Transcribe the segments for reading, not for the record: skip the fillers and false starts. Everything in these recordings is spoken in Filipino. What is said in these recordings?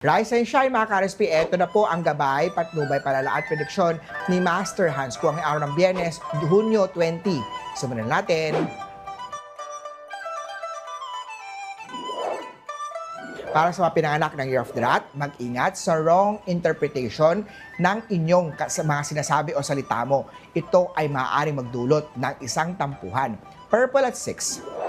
Rise and shine mga ka-RSP, eto na po ang gabay, patnubay, palala at prediksyon ni Master Hans Kung ang araw ng Biyernes, Hunyo 20. Sumunod natin. Para sa mga pinanganak ng Year of the Rat, mag-ingat sa wrong interpretation ng inyong mga sinasabi o salita mo. Ito ay maaaring magdulot ng isang tampuhan. Purple at 6.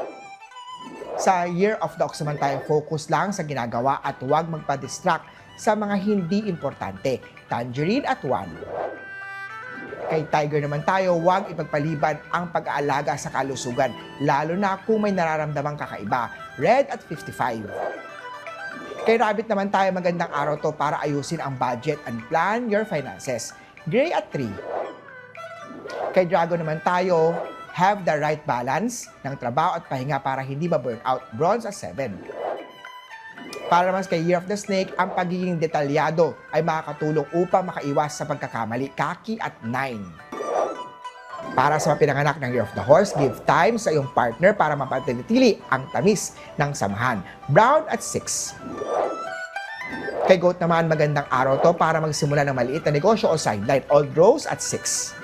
Sa Year of the Ox naman tayo, focus lang sa ginagawa at huwag magpa-distract sa mga hindi importante. Tangerine at 1. Kay Tiger naman tayo, huwag ipagpaliban ang pag-aalaga sa kalusugan, lalo na kung may nararamdamang kakaiba. Red at 55. Kay Rabbit naman tayo, magandang araw to para ayusin ang budget and plan your finances. Gray at 3. Kay Dragon naman tayo, have the right balance ng trabaho at pahinga para hindi ma-burn out. Bronze at 7. Para naman kay Year of the Snake, ang pagiging detalyado ay makakatulong upang makaiwas sa pagkakamali. Kaki at 9. Para sa mga pinanganak ng Year of the Horse, give time sa iyong partner para mapatinitili ang tamis ng samahan. Brown at 6. Kay Goat naman, magandang araw to para magsimula ng maliit na negosyo o sideline. Old Rose at 6.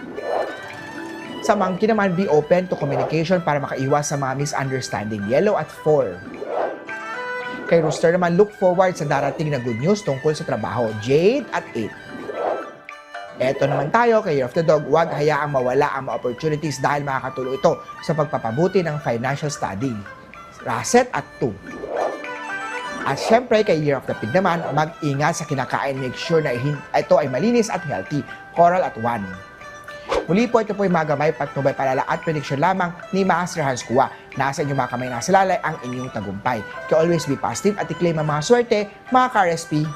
Sa Monkey naman, be open to communication para makaiwas sa mga misunderstanding. Yellow at 4. Kay Rooster naman, look forward sa darating na good news tungkol sa trabaho. Jade at 8. Eto naman tayo kay Year of the Dog, huwag hayaang mawala ang mga opportunities dahil makakatulong ito sa pagpapabuti ng financial study. Rasset at 2. At syempre kay Year of the Pig naman, mag-ingat sa kinakain, make sure na ito ay malinis at healthy. Coral at 1. Muli po, ito po yung mga gamay, patnubay, palala at prediction lamang ni Master Hans Kua. Nasa inyong mga kamay nasa lalay ang inyong tagumpay. Kaya always be positive at i-claim ang mga swerte, mga ka-RSP.